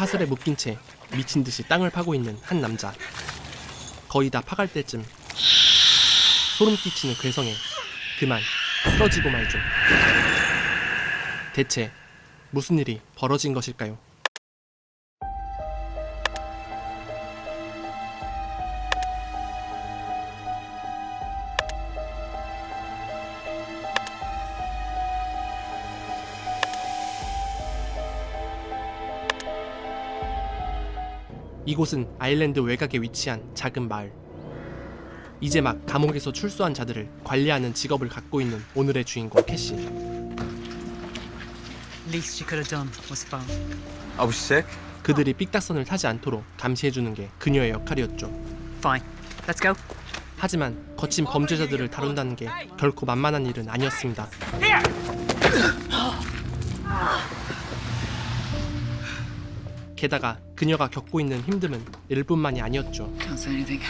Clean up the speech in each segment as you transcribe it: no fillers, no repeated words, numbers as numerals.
사슬에 묶인 채 미친 듯이 땅을 파고 있는 한 남자. 거의 다 파갈 때쯤 소름 끼치는 괴성에 그만 쓰러지고 말죠. 대체 무슨 일이 벌어진 것일까요? 이곳은 아일랜드 외곽에 위치한 작은 마을. 이제 막 감옥에서 출소한 자들을 관리하는 직업을 갖고 있는 오늘의 주인공 캐시. Least you could have done was phone. I was sick. 그들이 삑딱선을 타지 않도록 감시해주는 게 그녀의 역할이었죠. Fine. Let's go. 하지만 거친 범죄자들을 다룬다는 게 결코 만만한 일은 아니었습니다. 게다가 그녀가 겪고 있는 힘듦은 일뿐만이 아니었죠. Don't say anything.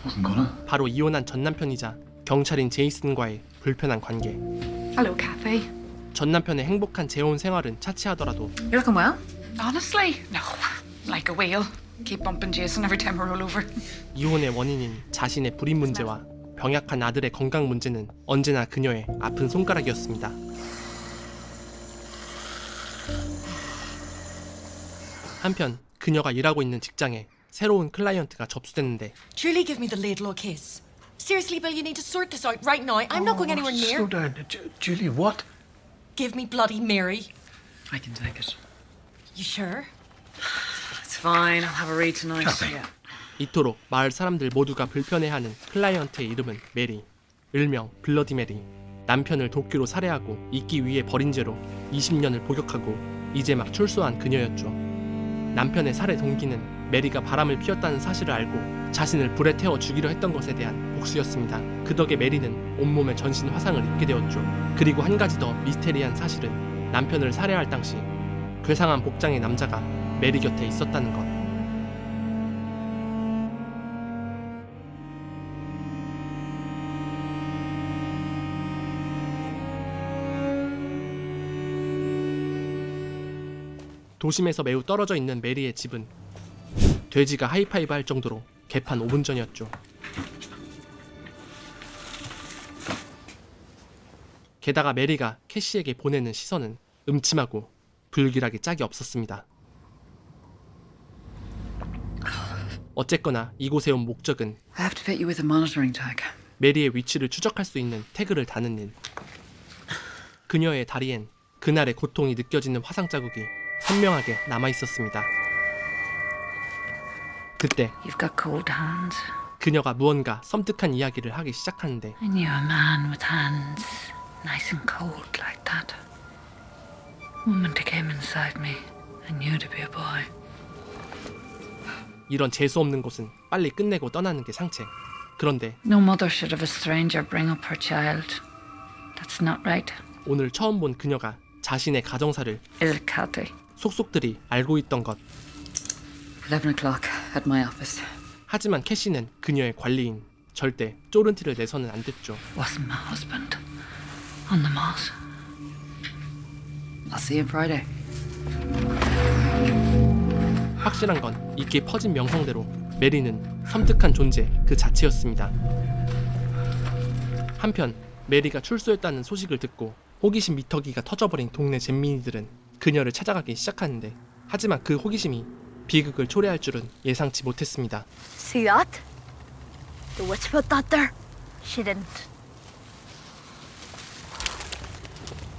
Wasn't gonna. 바로 이혼한 전남편이자 경찰인 제이슨과의 불편한 관계. Hello, Cafe. 전남편의 행복한 재혼 생활은 차치하더라도 You're looking well. Honestly, no. Like a whale. Keep bumping Jason every time I roll over. 이혼의 원인인 자신의 불임 문제와 병약한 아들의 건강 문제는 언제나 그녀의 아픈 손가락이었습니다. 한편 그녀가 일하고 있는 직장에 새로운 클라이언트가 접수됐는데 Truly give me the ladle kiss. Seriously, Bill, you need to sort this out right now. I'm not going anywhere near. Slow down. Julie, what? Give me Bloody Mary. I can take it. You sure? It's fine. I'll have a read tonight. Yeah. 이토록 마을 사람들 모두가 불편해하는 클라이언트의 이름은 메리, 일명 블러디 메리. 남편을 도끼로 살해하고 잊기 위해 버린 죄로 20년을 복역하고 이제 막 출소한 그녀였죠. 남편의 살해 동기는 메리가 바람을 피웠다는 사실을 알고 자신을 불에 태워 죽이려 했던 것에 대한 복수였습니다. 그 덕에 메리는 온몸에 전신 화상을 입게 되었죠. 그리고 한 가지 더 미스테리한 사실은 남편을 살해할 당시 괴상한 복장의 남자가 메리 곁에 있었다는 것. 도심에서 매우 떨어져 있는 메리의 집은 돼지가 하이파이브 할 정도로 개판 5분 전이었죠. 게다가 메리가 캐시에게 보내는 시선은 음침하고 불길하게 짝이 없었습니다. 어쨌거나 이곳에 온 목적은 I have to fit you with a monitoring tag. 메리의 위치를 추적할 수 있는 태그를 다는 일. 그녀의 다리엔 그날의 고통이 느껴지는 화상 자국이 선명하게 남아있었습니다. 그때 You've got cold hands. 그녀가 무언가 섬뜩한 이야기를 하기 시작하는데 I knew a man with hands nice and cold like that. The moment he came inside me, I knew to be a boy. 이런 재수없는 곳은 빨리 끝내고 떠나는 게 상책. 그런데 No mother should have a stranger bring up her child. That's not right. 오늘 처음 본 그녀가 자신의 가정사를 Il Cati. 속속들이 알고 있던 것. 11 o'clock at my office. 하지만 캐시는 그녀의 관리인. 절대 쫄은 티를 내서는 안 됐죠. Wasn't my husband. On the moss. I'll see you Friday. 확실한 건 이게 퍼진 명성대로 메리는 섬뜩한 존재 그 자체였습니다. 한편 메리가 출소했다는 소식을 듣고 호기심 미터기가 터져버린 동네 잼민이들은 그녀를 찾아가기 시작하는데 하지만 그 호기심이 비극을 초래할 줄은 예상치 못했습니다. See that? The witch put that there? She didn't.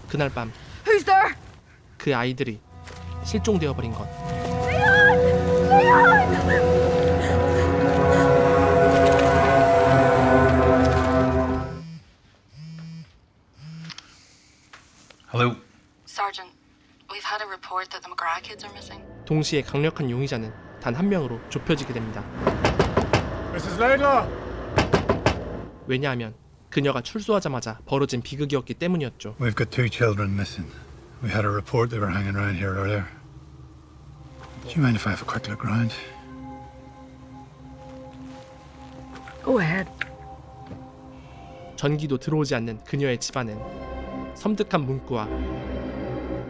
그날 밤 Who's there? 그 아이들이 실종되어버린 것. Hello. Sergeant, we've had a report that the McGrath kids are missing. 동시에 강력한 용의자는 단 한 명으로 좁혀지게 됩니다. Mrs. Laidlaw! 왜냐하면 그녀가 출소하자마자 벌어진 비극이었기 때문이었죠. We've got 2 children missing. We had a report they were hanging around here earlier. Do you mind if I have a quick look around? Go ahead. 전기도 들어오지 않는 그녀의 집안엔 섬뜩한 문구와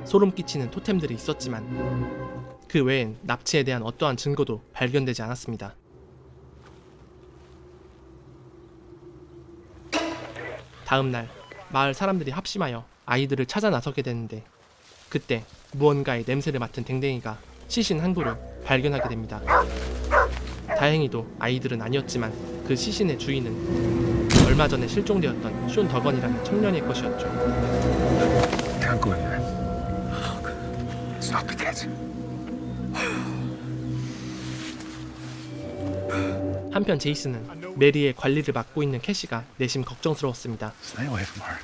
소름 끼치는 토템들이 있었지만 그 외엔 납치에 대한 어떠한 증거도 발견되지 않았습니다. 다음 날 마을 사람들이 합심하여 아이들을 찾아 나서게 되는데 그때 무언가의 냄새를 맡은 댕댕이가 시신 한 구를 발견하게 됩니다. 다행히도 아이들은 아니었지만 그 시신의 주인은 얼마 전에 실종되었던 쇼 더건이라는 청년의 것이었죠. Can't go in there. Stop the kids. 한편 제이슨은 메리의 관리를 맡고 있는 캐시가 내심 걱정스러웠습니다. Stay away from her.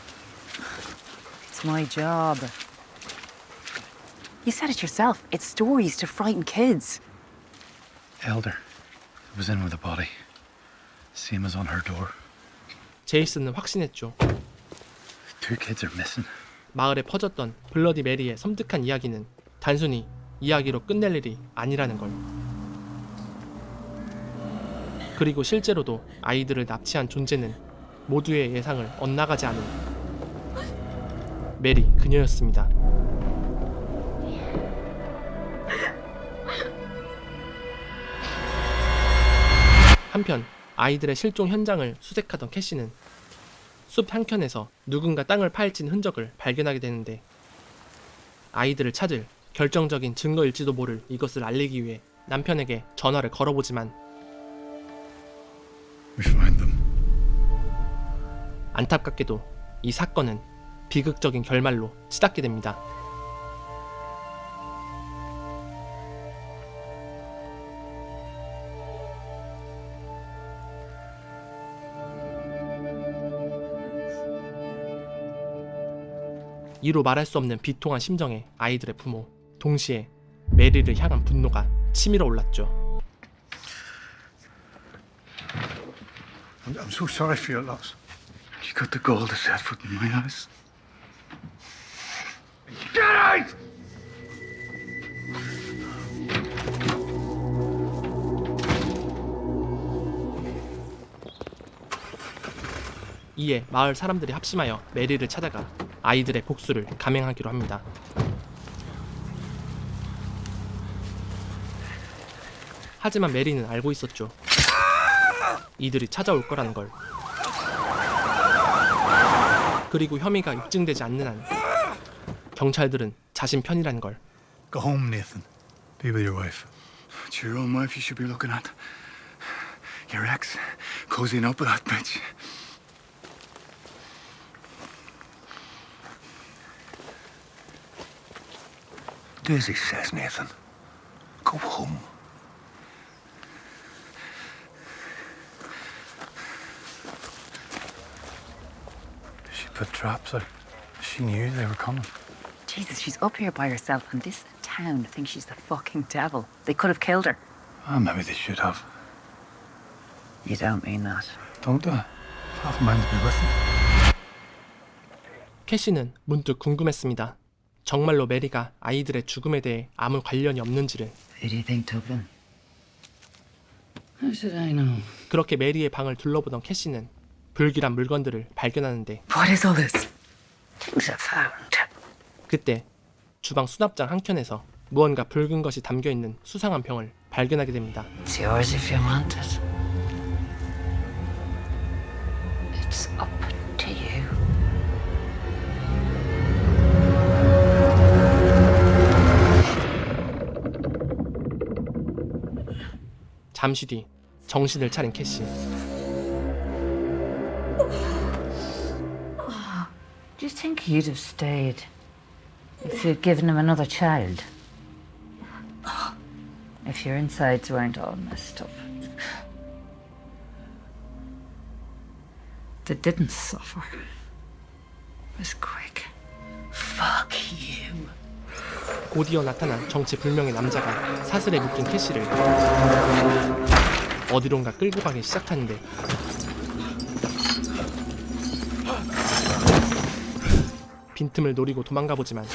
It's my job. You said it yourself. It's stories to frighten kids. Elder was in with the body. Same as on her door. 제이슨은 확신했죠. 2 kids are missing. 마을에 퍼졌던 블러디 메리의 섬뜩한 이야기는 단순히 이야기로 끝낼 일이 아니라는 걸. 그리고 실제로도 아이들을 납치한 존재는 모두의 예상을 엇나가지 않은 메리 그녀였습니다. 한편 아이들의 실종 현장을 수색하던 캐시는 숲 한켠에서 누군가 땅을 파헤친 흔적을 발견하게 되는데 아이들을 찾을 결정적인 증거일지도 모를 이것을 알리기 위해 남편에게 전화를 걸어보지만 We find them. 안타깝게도 이 사건은 비극적인 결말로 치닫게 됩니다. 이루 말할 수 없는 비통한 심정의 아이들의 부모, 동시에 메리를 향한 분노가 치밀어 올랐죠. I'm so sorry for your loss. You got the gall to set foot in my house. Get out! 이에 마을 사람들이 합심하여 메리를 찾아가 아이들의 복수를 감행하기로 합니다. 하지만 메리는 알고 있었죠. 이들이 찾아올 거라는 걸. 그리고 혐의가 입증되지 않는 한 경찰들은 자신 편이라는 걸. Go home, Nathan. Be with your wife. It's your own wife you should be looking at. Your ex cozying up with that bitch. Do as he says, Nathan. Go home. She put traps out. She knew they were coming. Jesus, she's up here by herself, and this town thinks she's the fucking devil. They could have killed her. Ah, maybe they should have. You don't mean that. Don't they? Half a mind to be with them. 캐시는 문득 궁금했습니다. 정말로 메리가 아이들의 죽음에 대해 아무 관련이 없는지를. Who do you think took them? How should I know? 그렇게 메리의 방을 둘러보던 캐시는 불길한 물건들을 발견하는데 What is all this? Things I found. 그때 주방 수납장 한켠에서 무언가 붉은 것이 담겨있는 수상한 병을 발견하게 됩니다. It's yours if you want it. It's up to you. 잠시 뒤 정신을 차린 캐시. Do you think you'd have stayed if you'd given him another child? If your insides weren't all messed up. They didn't suffer. It was quick. Fuck you. 곧이어 나타난 정체불명의 남자가 사슬에 묶인 캐시를 어디론가 끌고 가기 시작하는데 빈틈을 노리고 도망가보지만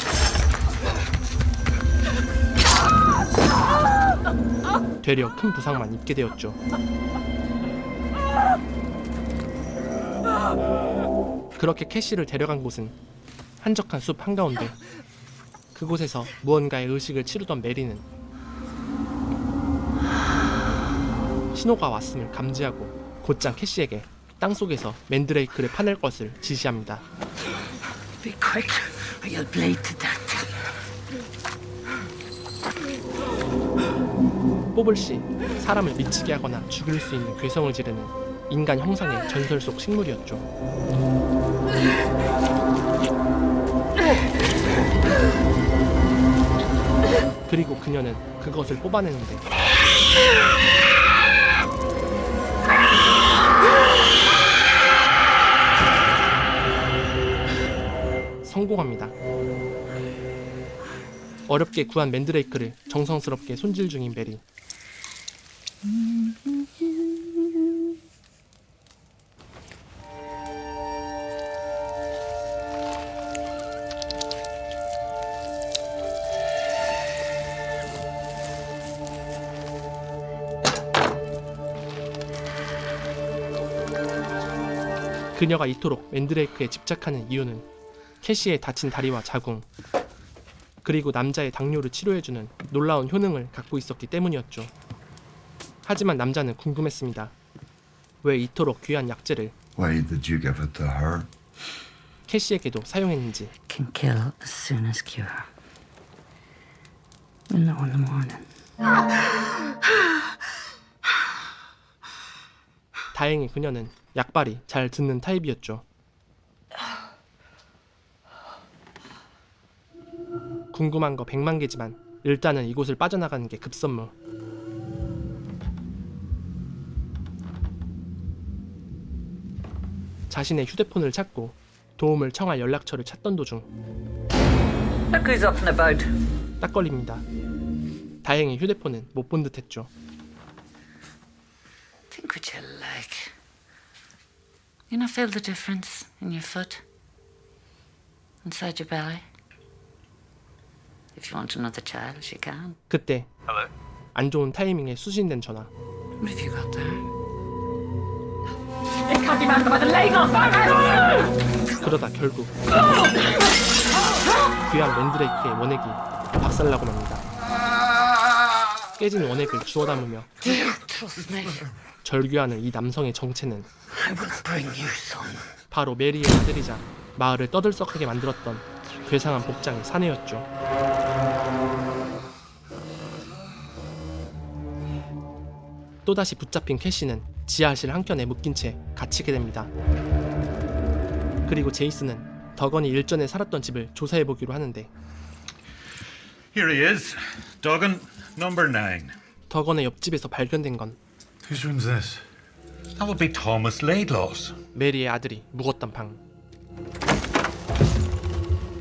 되려 큰 부상만 입게 되었죠. 그렇게 캐시를 데려간 곳은 한적한 숲 한가운데. 그곳에서 무언가의 의식을 치르던 메리는 신호가 왔음을 감지하고 곧장 캐시에게 땅속에서 맨드레이크를 파낼 것을 지시합니다. Be quick, or you'll bleed to death. 뽀블씨, 사람을 미치게 하거나 죽일 수 있는 괴성을 지르는 인간 형상의 전설 속 식물이었죠. 그리고 그녀는 그것을 뽑아내는데 성공합니다. 어렵게 구한 맨드레이크를 정성스럽게 손질 중인 메리. 그녀가 이토록 맨드레이크에 집착하는 이유는 캐시의 다친 다리와 자궁, 그리고 남자의 당뇨를 치료해주는 놀라운 효능을 갖고 있었기 때문이었죠. 하지만 남자는 궁금했습니다. 왜 이토록 귀한 약재를 Why did you give it to her? 캐시에게도 사용했는지. Can kill as soon as cure. We'll know in the morning. 다행히 그녀는 약발이 잘 듣는 타입이었죠. 궁금한 거 100만 개지만 일단은 이곳을 빠져나가는 게 급선무. 자신의 휴대폰을 찾고 도움을 청할 연락처를 찾던 도중 Look who's up and about. 딱 걸립니다. 다행히 휴대폰은 못 본 듯했죠. Think what you like. You not feel the difference in your foot? Inside your belly? If you want another child, you can. 그때 안 좋은 타이밍에 수신된 전화. What have you got there? 그러다 결국 귀한 맨드레이크의 원액이 박살나고 맙니다. 깨진 원액을 주워 담으며 Trust me. 절규하는 이 남성의 정체는 I will bring you some. 바로 메리의 아들이자 마을을 떠들썩하게 만들었던 괴상한 복장의 사내였죠. 또다시 붙잡힌 캐시는 지하실 한켠에 묶인 채 갇히게 됩니다. 그리고 제이슨은 덕건이 일전에 살았던 집을 조사해보기로 하는데 Here he is. Duggan, number 9. 덕건의 옆집에서 발견된 건 Whose room's this? That would be Thomas Laidlaw's. 메리의 아들이 묵었던 방.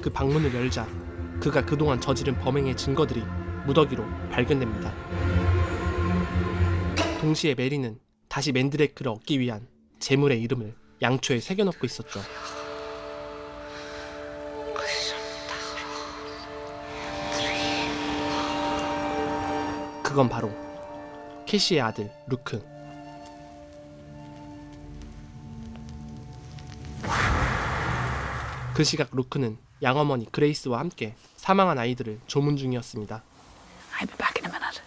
그 방문을 열자 그가 그동안 저지른 범행의 증거들이 무더기로 발견됩니다. 동시에 메리는 다시 맨드레이크를 얻기 위한 재물의 이름을 양초에 새겨넣고 있었죠. 그건 바로 캐시의 아들 루크. 그 시각 루크는 양어머니 그레이스와 함께 사망한 아이들을 조문 중이었습니다. I'll be back in a minute.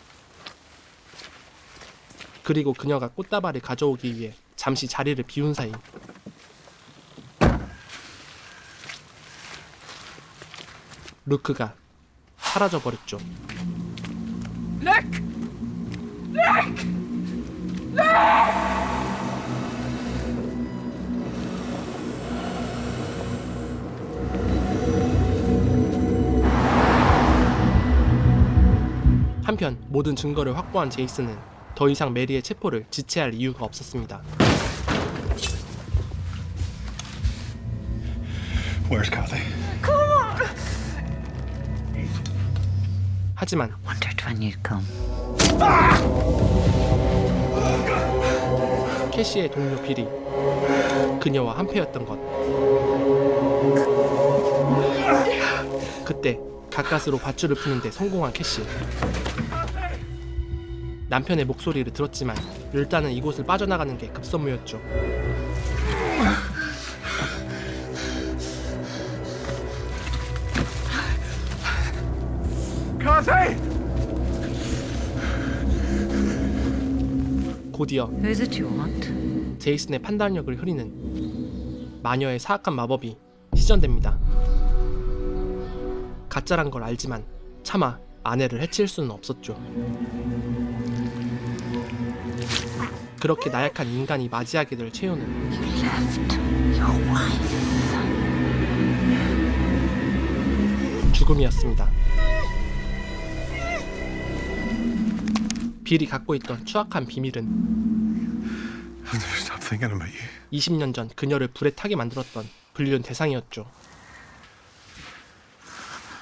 그리고 그녀가 꽃다발을 가져오기 위해 잠시 자리를 비운 사이 루크가 사라져버렸죠. 한편 모든 증거를 확보한 제이슨은 더 이상 메리의 체포를 지체할 이유가 없었습니다. Where's Kathy? 하지만 Wondered when you'd come. 캐시의 동료 빌이 그녀와 한패였던 것. 그때 가까스로 밧줄을 푸는데 성공한 캐시. 남편의 목소리를 들었지만 일단은 이곳을 빠져나가는 게 급선무였죠. 곧이어 Who is it you want? 제이슨의 판단력을 흐리는 마녀의 사악한 마법이 시전됩니다. 가짜란 걸 알지만 차마 아내를 해칠 수는 없었죠. 그렇게 나약한 인간이 맞이하게 될 최후는 Left your wife. 죽음이었습니다. 빌이 갖고 있던 추악한 비밀은 I'll never stop thinking about you. 20년 전 그녀를 불에 타게 만들었던 불륜 대상이었죠.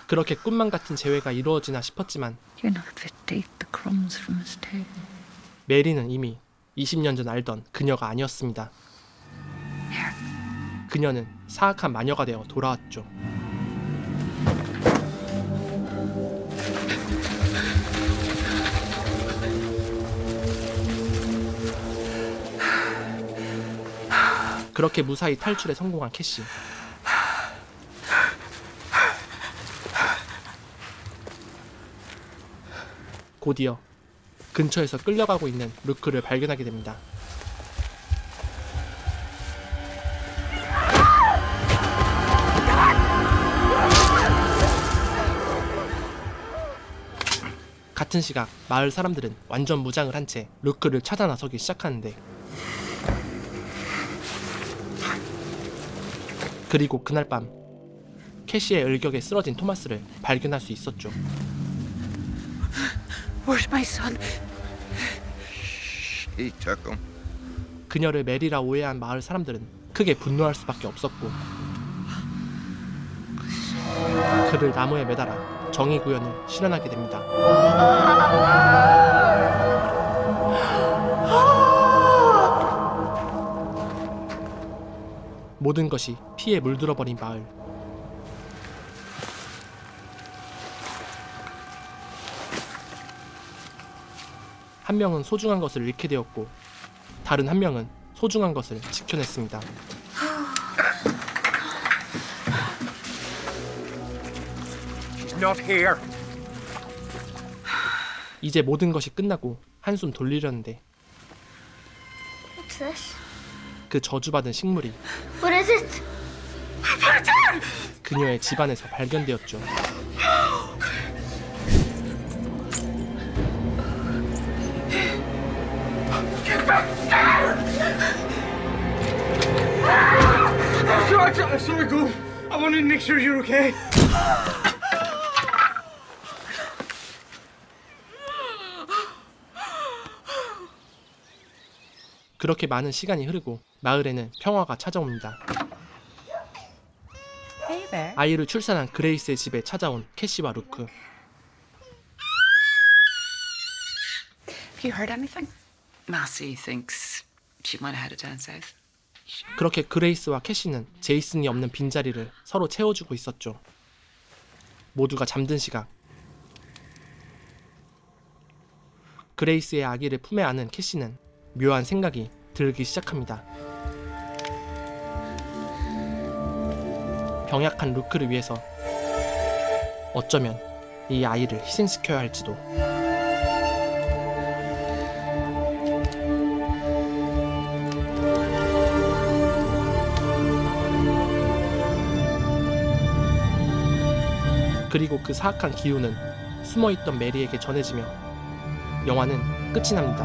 그렇게 꿈만 같은 재회가 이루어지나 싶었지만 You're not fit to eat the crumbs from his table. 메리는 이미 20년 전 알던 그녀가 아니었습니다. 그녀는 사악한 마녀가 되어 돌아왔죠. 그렇게 무사히 탈출에 성공한 캐시. 곧이어 근처에서 끌려가고 있는 루크를 발견하게 됩니다. 같은 시각 마을 사람들은 완전 무장을 한 채 루크를 찾아 나서기 시작하는데, 그리고 그날 밤 캐시의 일격에 쓰러진 토마스를 발견할 수 있었죠. Where's my son? He took him. 그녀를 메리라 오해한 마을 사람들은 크게 분노할 수밖에 없었고, 그를 나무에 매달아 정의 구현을 실현하게 됩니다. 모든 것이 피에 물들어버린 마을. 한 명은 소중한 것을 잃게 되었고, 다른 한 명은 소중한 것을 지켜냈습니다. She's not here. 이제 모든 것이 끝나고 한숨 돌리려는데 What's this? 그 저주받은 식물이 What is it? 그녀의 집안에서 발견되었죠. Sorry, go. I wanted to make sure you're okay. 그렇게 많은 시간이 흐르고 마을에는 평화가 찾아옵니다. Hey there. 아이를 출산한 그레이스의 집에 찾아온 캐시와 루크. Have you heard anything? Massey thinks she might have headed down south. 그렇게 그레이스와 캐시는 제이슨이 없는 빈자리를 서로 채워주고 있었죠. 모두가 잠든 시각, 그레이스의 아기를 품에 안은 캐시는 묘한 생각이 들기 시작합니다. 병약한 루크를 위해서 어쩌면 이 아이를 희생시켜야 할지도. 그리고 그 사악한 기운은 숨어있던 메리에게 전해지며 영화는 끝이 납니다.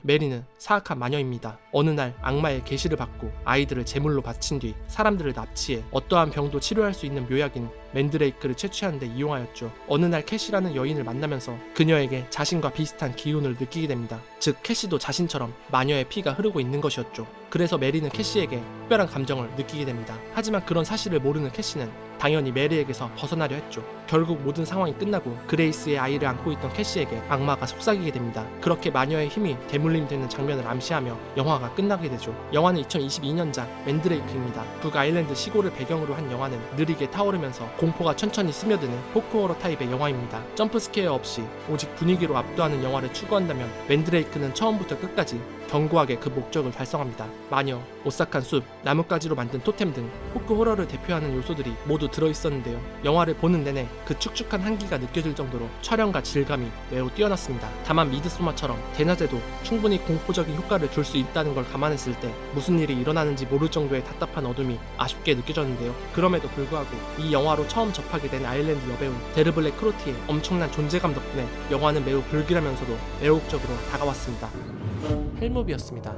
메리는 사악한 마녀입니다. 어느 날 악마의 계시를 받고 아이들을 제물로 바친 뒤 사람들을 납치해 어떠한 병도 치료할 수 있는 묘약인 맨드레이크를 채취하는 데 이용하였죠. 어느 날 캐시라는 여인을 만나면서 그녀에게 자신과 비슷한 기운을 느끼게 됩니다. 즉 캐시도 자신처럼 마녀의 피가 흐르고 있는 것이었죠. 그래서 메리는 캐시에게 특별한 감정을 느끼게 됩니다. 하지만 그런 사실을 모르는 캐시는 당연히 메리에게서 벗어나려 했죠. 결국 모든 상황이 끝나고 그레이스의 아이를 안고 있던 캐시에게 악마가 속삭이게 됩니다. 그렇게 마녀의 힘이 대물림되는 장면을 암시하며 영화가 끝나게 되죠. 영화는 2022년작 맨드레이크입니다. 북아일랜드 시골을 배경으로 한 영화는 느리게 타오르면서 공포가 천천히 스며드는 포크호러 타입의 영화입니다. 점프스케어 없이 오직 분위기로 압도하는 영화를 추구한다면 맨드레이크는 처음부터 끝까지 견고하게 그 목적을 달성합니다. 마녀, 오싹한 숲, 나뭇가지로 만든 토템 등 포크 호러를 대표하는 요소들이 모두 들어있었는데요. 영화를 보는 내내 그 축축한 한기가 느껴질 정도로 촬영과 질감이 매우 뛰어났습니다. 다만 미드소마처럼 대낮에도 충분히 공포적인 효과를 줄 수 있다는 걸 감안했을 때 무슨 일이 일어나는지 모를 정도의 답답한 어둠이 아쉽게 느껴졌는데요. 그럼에도 불구하고 이 영화로 처음 접하게 된 아일랜드 여배우 데르블랙 크로티의 엄청난 존재감 덕분에 영화는 매우 불길하면서도 매혹적으로 다가왔습니다. 헬무비였습니다.